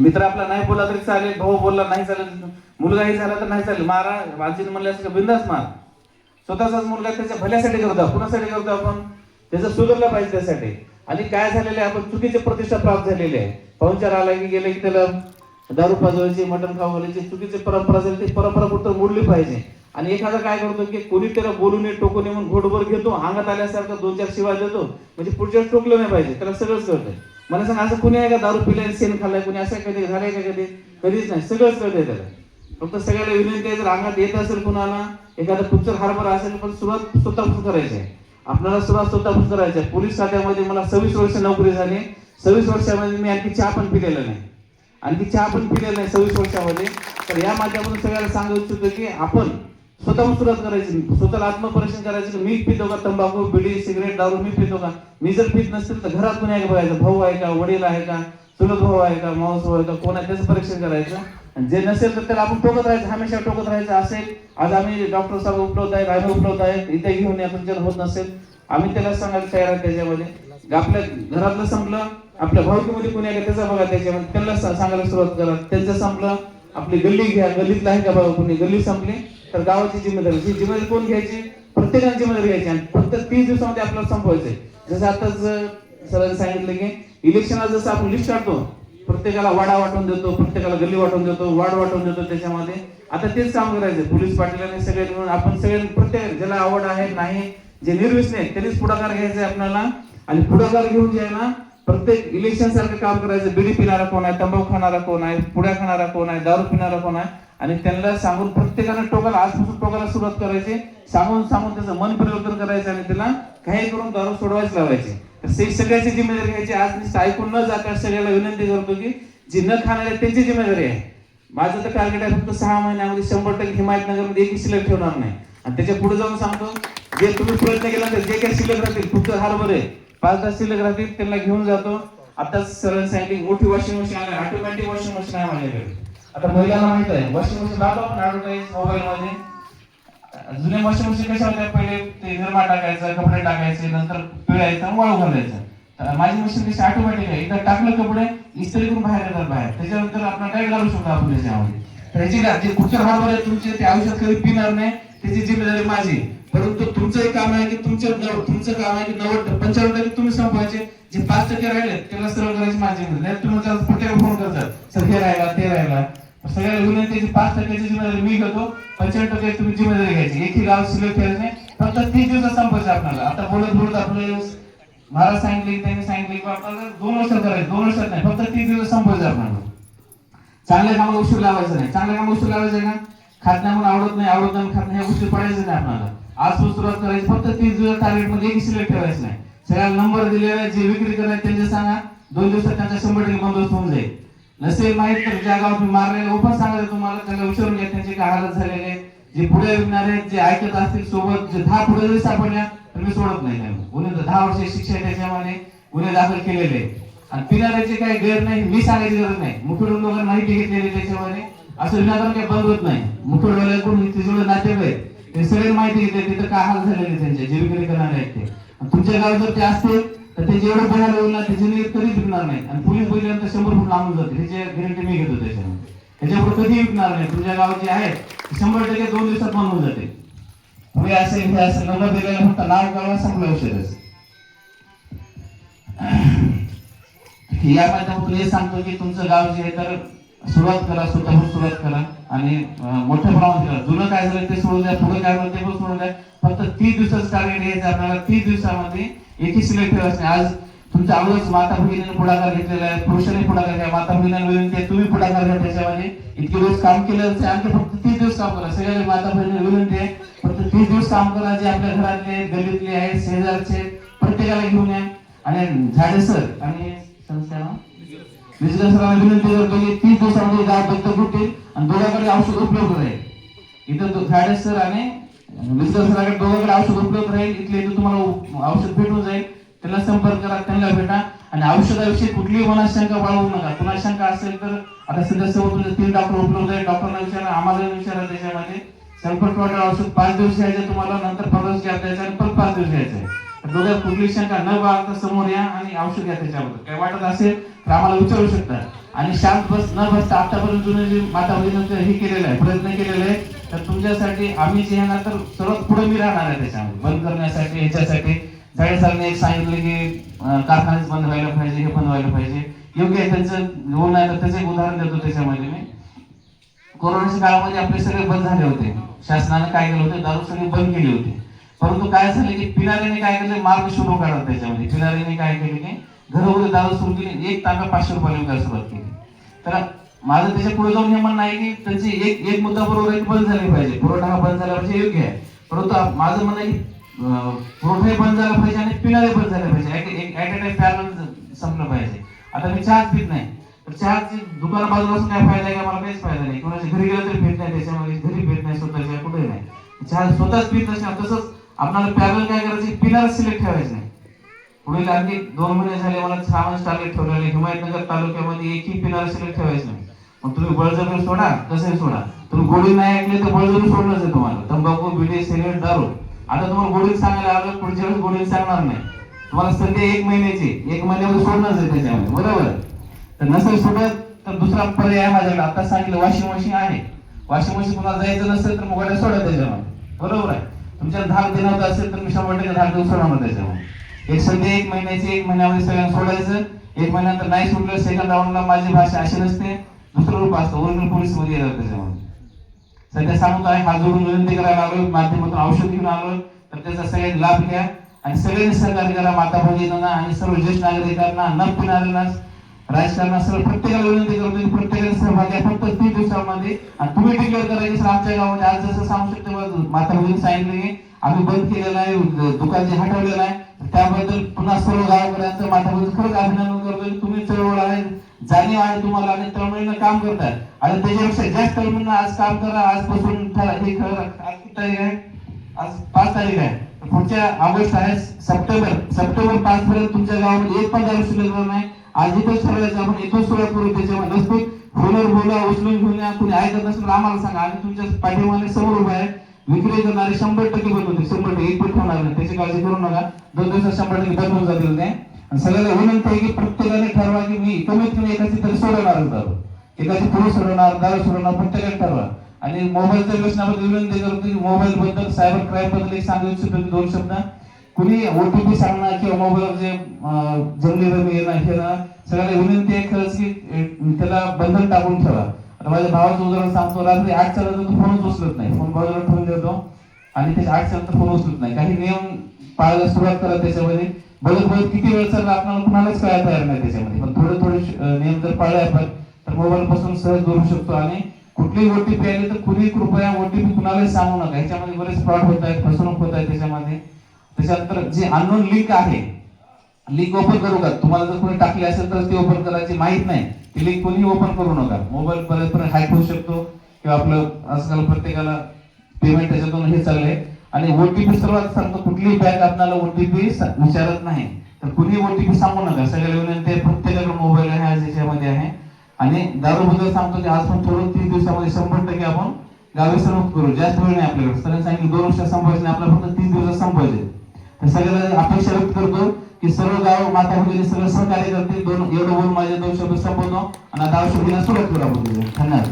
मित्र आपला नाही बोलला तरी चालेल, भाऊ बोलला नाही चालेल, मुलगाही झाला तर नाही चालेल, मारा. आजीने म्हणले असं बिंदास मार. स्वतःचाच मुलगा त्याच्या भल्यासाठी करतो. कुणासाठी करतो आपण? त्याचं सुधारलं पाहिजे त्यासाठी. आणि काय झालेलं आहे, आपण चुकीचे प्रतिष्ठा प्राप्त झालेली आहे. पाहुणचार आला की गेले की त्याला दारू पाजवायची, मटण खाऊ घालायची, चुकीची परंपरा झाली, ती परंपरा कुठं मोडली पाहिजे. आणि एखादा काय करतो की कोणी त्याला बोलू नये, टोकू नये म्हणून घोटभर घेतो, अंगात आल्यासारखं 2-4 शिवाय देतो, म्हणजे पुढच्या टोकलं नाही पाहिजे, त्याला सगळंच कळतंय. मला सांग, असं कुणी आहे का दारू पिलाय सेन खाल्लाय, कुणी असं कधी झालंय का? कधी कधीच नाही. सगळंच कळतंय त्याला. फक्त सगळ्याला विनंती आहे, जर अंगात येत असेल कुणाला, एखादा पुढचं हरभरा असेल, पण सुरुवात स्वतःपासून करायची आहे. आपल्याला सुरुवात स्वतःपासून करायची आहे. पोलीस खात्यामध्ये मला 26 वर्ष नोकरी झाली. 26 वर्षामध्ये मी आणखी चहा पण पिलेला नाही, आणखी चहा पण पिलेला नाही 26 वर्षामध्ये. तर या माध्यमातून सगळ्याला सांगू इच्छितो की आपण स्वतःहून सुरुवात करायची, स्वतःला आत्मपरीक्षण करायचं. मी पितो का तंबाखू, बिडी, सिगरेट, दारू मी पितो का? मी जर पित नसेल तर घरात कोणी आहे का बघायचं, भाऊ आहे का, वडील आहे का, चुलत भाऊ आहे का, मावस भाऊ आहे का, कोण आहे त्याचं परीक्षण करायचं. आणि जे नसेल तर त्याला आपण टोकत राहायचं, हमेशा टोकत राहायचं. असेल आज आम्ही डॉक्टर साहेब उपलब्ध आहेत, आम्ही उपलब्ध आहेत, इथे घेऊन या. तुमच्याला होत नसेल आम्ही त्याला सांगायला तयार आहे. त्याच्यामध्ये आपल्या घरातलं संपलं, आपल्या भाऊकीमध्ये कोणी आहे का त्याचा बघा, त्याच्यामध्ये त्यांना सांगायला सुरुवात करा. त्यांचं संपलं, आपली गल्ली घ्या, गल्लीतलं आहे का बघा कोणी, गल्ली संपली तर गावाची जिम्मेदारी. ही जिम्मेदारी कोण घ्यायची? प्रत्येकाने जिम्मेदारी घ्यायची. आणि फक्त 30 दिवसामध्ये आपल्याला संपवायचंय. जसं आताच सरांनी सांगितलं की इलेक्शनला जसं आपण लिस्ट काढतो, प्रत्येकाला वाडा वाटून देतो, प्रत्येकाला गल्ली वाटून देतो, वार्ड वाटून देतो, त्याच्यामध्ये आता तेच काम करायचं. पोलीस पाटील सगळे मिळून आपण सगळे, प्रत्येक ज्याला आवड आहे नाही, जे निर्व्यसनी आहेत त्यांनीच पुढाकार घ्यायचा आहे आपल्याला. आणि पुढाकार घेऊन जे आहे ना, प्रत्येक इलेक्शन सारखं काम करायचं. बिडी पिणारा कोण आहे, तंबाखू खाणारा कोण आहे, पुड्या खाणारा कोण आहे, दारू पिणारा कोण आहे, आणि त्यांना सांगून प्रत्येकाने टोकाला, आजपासून टोकाला सुरुवात करायची. सांगून सांगून त्याचं मन परिवर्तन करायचं आणि त्याला काही करून दारू सोडवायच लावायचे. तर सगळ्याची जिम्मेदारी घ्यायची. आज मी ऐकून न जाता सगळ्याला विनंती करतो की जी न खाणारे आहेत त्यांची जिम्मेदारी आहे. माझं तर टार्गेट आहे फक्त 6 महिन्यामध्ये 100% हिमायतनगरमध्ये एकही शिल्लक ठेवणार नाही. आणि त्याच्या पुढे जाऊन सांगतो, जे तुम्ही प्रयत्न केला तर जे काही शिल्लक राहतील, पुढचं हरभरे 5-10 शिल्लक राहतील त्यांना घेऊन जातो. आता सरांनी सांगितलं मोठी वॉशिंग मशीन आहे, ऑटोमॅटिक वॉशिंग मशीन आहे माझ्याकडे. आता महिलांना माहित आहे वॉशिंग मशीन लावतो आपण ऍडव्हर्टाईज मोबाईलमध्ये. जुन्या वॉशिंग मशीन कशा होत्या, पहिले ते निरमा टाकायचं, कपडे टाकायचे, नंतर पिळायचं, वाळू घालायचं. तर माझी मशीन कशी ऑटोमॅटिक आहे, एकदा टाकलं कपडे इस्त्री करून बाहेर येतात बाहेर, त्याच्यानंतर आपण काय घालू शकतो आपण त्याच्यामध्ये. त्याची जे पुढच्या हरभरे तुमचे ते आयुष्यात कधी पिणार नाही, त्याची जिम्मेदारी माझी. परंतु तुमचंही काम आहे की तुमचं काम आहे की 90-95% तुम्ही संपवायचे. जे 5% राहिले त्याला सरळ करायची माझी जिम्मेदारी. नाही तुम्ही प्रत्येकाला फोन करतात, सर हे राहिला ते राहिला. सगळ्या विनंतीची 5%ची जिम्मेदारी मी घेतो, 95% तुम्ही जिम्मेदारी घ्यायची. एकही गाव शिल्लक ठेवायचं नाही, फक्त 30 दिवसात संपवायचं आपल्याला. आता बोलत बोलत आपले महाराज सांगितले, त्यांनी सांगितले की आपल्याला 2 वर्षात करायचं, 2 वर्षात नाही, फक्त 30 दिवस संपवायचं आपल्याला. चांगल्या कामाला उशीर लावायचं नाही. चांगल्या कामाला उशीर लावायचं ना, खात नाही म्हणून आवडत नाही, आवडत नाही खात नाही, ह्या गोष्टी पडायचं नाही आपल्याला. आजपासून सुरुवात करायची. फक्त 30 दिवस टार्गेट मध्ये एक शिल्लक ठेवायचं नाही. सगळ्याला नंबर दिलेला, जे विक्री करायचे त्यांचे सांगा, 2 दिवसात त्यांचा 100% बंदोबस्त होऊन जाईल. नसेल माहित तर ज्या गावात मारलेले ओपन सांगायचं तुम्हाला, त्याला विचारून घ्या त्यांचे काय हालत झालेले. जे पुढे विकणार आहेत, जे ऐकत असतील सोबत, जे 10 पुढे जरी सापडल्या तर मी सोडत नाही त्यांना. गुन्हे 10 वर्ष शिक्षा आहे त्याच्यामध्ये, गुन्हे दाखल केलेले. आणि पिणाऱ्याचे काही गैर नाही, मी सांगायची गरज नाही. मुठोडून लोकांना माहिती घेतलेली त्याच्यामध्ये. असं विनाकारण काही बंद होत नाही. मुठोडवाले कोण तिथे नातेवाईक ते सगळे माहिती घेतले तिथं काय हाल झालेले त्यांचे, जे विक्री करणारे आहेत ते. तुमच्या गावात जर ते असतील तर ते जेवढं बघायला होईल ना त्याची कधीच विकणार नाही. आणि पोलीस बघितल्यानंतर 100 फूट लांबून जाते, ह्याची गॅरंटी मी घेतो त्याच्यामध्ये. त्याच्यापुढे कधी विकणार नाही. तुमच्या गावात जे आहे 100% 2 दिवसात बंद होऊन जाते. पुढे असेल हे असेल नंबर दिलेला, फक्त नाव कळवा, संपलं औषधच. या माध्यमातून हे सांगतो की तुमचं गाव जे आहे तर सुरुवात करा, स्वतःहून सुरुवात करा आणि मोठ्या प्रमाणात करा. जुनं काय झालं ते सोडून द्या, पुढे काय झालं ते पण सोडून द्या. फक्त 30 दिवसाचं टार्गेट घ्यायचं आपल्याला. 30 दिवसामध्ये एकही शिल्लक ठेवायचं नाही. आज तुमच्या अगोदरच माता भगिनीने पुढाकार घेतलेला आहे, पुरुषांनी पुढाकार घ्या, माता भगिनींना विनंती आहे तुम्ही पुढाकार घ्या. त्याच्यामध्ये इतके दिवस काम केलं आणखी फक्त 30 दिवस काम करा. सगळ्या माता भगिनींना विनंती आहे फक्त 30 दिवस काम करा. जे आपल्या घरातले गल्लीतले आहेत, शेजारचे, प्रत्येकाला घेऊन या. आणि झाडे सर आणि संस्था विजय सरांना विनंती करतो की 30 दिवसामध्ये गाव दत्तक होतील आणि दोघांकडे औषध उपलब्ध राहील. इथं झाडे सर आणि विजय सरांकडे दोघांकडे औषध उपलब्ध राहील. इथले तुम्हाला औषध भेटून जाईल. त्याला संपर्क करा, त्यांना भेटा. आणि औषधाविषयी कुठलीही मनात शंका बाळगू नका. पुन्हा शंका असेल तर आता सध्या सोबत 3 डॉक्टर उपलब्ध आहेत. डॉक्टरांना विचारा, आम्हाला विचारा. त्याच्यामध्ये सल्फर क्लोराईड औषध 5 दिवस घ्यायचं तुम्हाला, नंतर 15 दिवस घ्यायचं आणि परत 5 दिवस घ्यायचं. डोक्यात कुठली शंका न बाळगता समोर या आणि औषध घ्या. त्याच्याबद्दल काय वाटत असेल तर आम्हाला विचारू शकता. आणि शांत न बसता आतापर्यंत जुने जे माता भगिनींचं हे केलेलं आहे, प्रयत्न केलेले आहे, तर तुमच्यासाठी आम्ही जे येणार तर सर्वात पुढे मी राहणार आहे त्याच्यामध्ये बंद करण्यासाठी. ह्याच्यासाठी झाडे सरांनी एक सांगितलं की कारखानेच बंद व्हायला पाहिजे, हे बंद व्हायला पाहिजे. योग्य आहे त्यांचं बोलणं आहे, तर त्याचं एक उदाहरण देतो त्याच्यामध्ये मी. कोरोनाच्या काळामध्ये आपले सगळे बंद झाले होते. शासनाने काय केलं होतं, दारू सगळी बंद केली होती. परंतु काय झालं की पिणाऱ्याने काय केलं, मार्ग शोधून काढला त्याच्यामध्ये. पिणाऱ्याने काय केलं की घरोघरी दारू सुरू केली, एक तांब्या 500 रुपयाला विकायला सुरुवात केली. तर माझं त्याच्या पुढे जाऊन हे म्हणणं आहे की त्यांची एक मुद्दा बरोबर आहे की बंद झाली पाहिजे, पुरवठा हा बंद झाला पाहिजे, योग्य आहे. परंतु माझं म्हणणं आहे की पुरवठाही बंद झाला पाहिजे आणि पिणारे बंद झाले पाहिजे, ऍट अ टाइम पॅरलल संपलं पाहिजे. आता मी चहाच पित नाही, तर चहाची दुकान बाजूला असून काय फायदा आहे का? मला काहीच फायदा नाही. कोणाच्या घरी गेलं तरी भेट नाही, त्याच्यामध्ये घरी भेट नाही, स्वतःच्या कुठेही नाही. चहा स्वतःच पित नसणार. तसंच आपल्याला पॅरल काय करायचं, पिणार सिलेक्ट ठेवायचं नाही. पुढील आणखी 2 महिने झाले मला 6 महिने टार्गेट ठेवलेले. हिमायतनगर तालुक्यामध्ये एकही पिणार सिलेक्ट ठेवायचं नाही. मग तुम्ही बळजबरी सोडा, कसंही सोडा. तुम्ही गोडी नाही ऐकले तर बळजबरी सोडणंच आहे तुम्हाला. तंबाखू, बिडी, सिगरेट, दारू. आता तुम्हाला गोडीत सांगायला आलं, पुढच्या वेळेस गोडीत सांगणार नाही. तुम्हाला संधी 1 महिन्याची, 1 महिन्यामध्ये सोडणंच आहे त्याच्यामध्ये, बरोबर. तर नसेल सोडत तर दुसरा पर्याय आहे माझ्याकडे. आता सांगितलं वॉशिंग मशीन आहे. वॉशिंग मशीन तुम्हाला जायचं नसेल तर मुगाड्या सोडा त्याच्यामध्ये, बरोबर आहे. तुमच्या धाक देणार असेल तर मी 100% धाक देऊ सोडणार त्याच्यामध्ये. एक संधी 1 महिन्याची, 1 महिन्यामध्ये सगळ्यांना सोडायचं. 1 महिन्यानंतर नाही सोडलं, सेकंड राऊंडला माझी भाषा अशी नसते, दुसरं रूप असतं, ओरिजिनल पोलीस मध्ये येतात त्याच्यामध्ये. सध्या सांगतो आहे, हात जोडून विनंती करायला आलो, माध्यमातून औषध घेऊन आलो, तर त्याचा सगळ्यांनी लाभ घ्या आणि सगळ्यांनी सहकार्य करा. माता भगिनींना आणि सर्व ज्येष्ठ नागरिकांना, न पिणाऱ्यांना, राजकारणात सर्व प्रत्येकाला विनंती करतो की प्रत्येकाने सहभागी फक्त 30 दिवसामध्ये. आणि तुम्ही डिक्लेअर करायची सर आमच्या गावामध्ये आज जसं सांगू शकतो, माता भगिनी सांगितलं की आम्ही बंद केलेलं आहे, दुकान जे हटवलेलं आहे, त्याबद्दल पुन्हा सर्व गावकऱ्यांचं माता भगिनी खरंच अभिनंदन करतो की तुम्ही चळवळ आहे, जाणीव आहे तुम्हाला आणि तळमळीनं काम करताय. आणि त्याच्यापेक्षा जास्त तळमळीनं आज काम करा. आजपासून हे खरं आज किती तारीख आहे, आज 5 तारीख आहे. पुढच्या ऑगस्ट आहे, सप्टेंबर 5 पर्यंत तुमच्या गावामध्ये एक पण दारू शिल्लक नाही. आज इथंच ठरवायचं, आपण इथून सुरुवात करू. त्याच्यामध्ये नसतो फोनवर बोला, उचलून घेऊन या. कुणी ऐकत नसेल आम्हाला सांगा, आणि तुमच्या पाठीमागे समोर उभा आहे. विक्री करणारे 100% बंद होते, 100%, एक पण ठेवणार नाही, त्याची काळजी करू नका. 2 दिवसात 100% बंद होऊन जातील ते. आणि सगळ्याला विनंती आहे की प्रत्येकाने ठरवा की मी कमीत कमी एकाची तरी सोडवणार दारू, एकाची पुढे सोडवणार, दारू सोडवणार, प्रत्येकाने ठरवा. आणि मोबाईलच्या व्यसनाबद्दल विनंती करतो की मोबाईल बद्दल, सायबर क्राईम बद्दल एक सांगू इच्छितो 2 शब्द. कुणी OTP सांगणार किंवा मोबाईलवर जे जंगली रमी येणं हे ना, सगळ्याला विनंती आहे खरंच की त्याला बंधन टाकून ठेवा. आता माझ्या भावाचं उदाहरण सांगतो, रात्री 8च्या नंतर तो फोनच उचलत नाही, फोन बाजूला ठेवून देतो आणि त्याच्या 8च्या नंतर फोन उचलत नाही. काही नियम पाळायला सुरुवात करा त्याच्यामध्ये. बघत किती वेळ चालला आपल्याला कुणालाच कळायला तयार नाही त्याच्यामध्ये, पण थोडे नियम जर पाळले आपण तर मोबाईल पासून सहज दूर शकतो. आणि कुठली OTP आली तर कुणी कृपया OTP कुणालाही सांगू नका. ह्याच्यामध्ये बरेच फ्रॉड होत आहेत, फसवणूक होत आहे त्याच्यामध्ये. त्याच्यानंतर जे अननोन लिंक आहे, लिंक ओपन करू का? तुम्हाला जर कोणी टाकली असेल तर ती ओपन करायची माहित नाही, ती लिंक कोणी ओपन करू नका. मोबाईल बरेचपर्यंत हॅक होऊ शकतो किंवा आपलं आजकाल प्रत्येकाला पेमेंट त्याच्यातून हे चाललंय. आणि OTP सर्वात सांगतो, कुठलीही बँक आपल्याला OTP विचारत नाही, तर कुणी OTP सांगू नका. सगळ्याला विनंती आहे, प्रत्येकाकडे मोबाईल आहे आज याच्यामध्ये आहे. आणि दारू बद्दल सांगतो की आज पण थोडं 30 दिवसामध्ये 100% आपण गावी समाप्त करू. जास्त वेळ नाही आपल्याकडे. सगळ्यांनी सांगितलं 2 वर्ष संपवायचं नाही, आपल्याला फक्त 30 दिवसात संपवायचे. तर सगळ्याला अपेक्षा व्यक्त करतो की सर्व गाव माता भगिनी सगळं सहकार्य करतील. एवढं बोलून माझे 2 शब्द संपवतो आणि आता औषध घेण्यास सुरुवात करू आपण. धन्यवाद.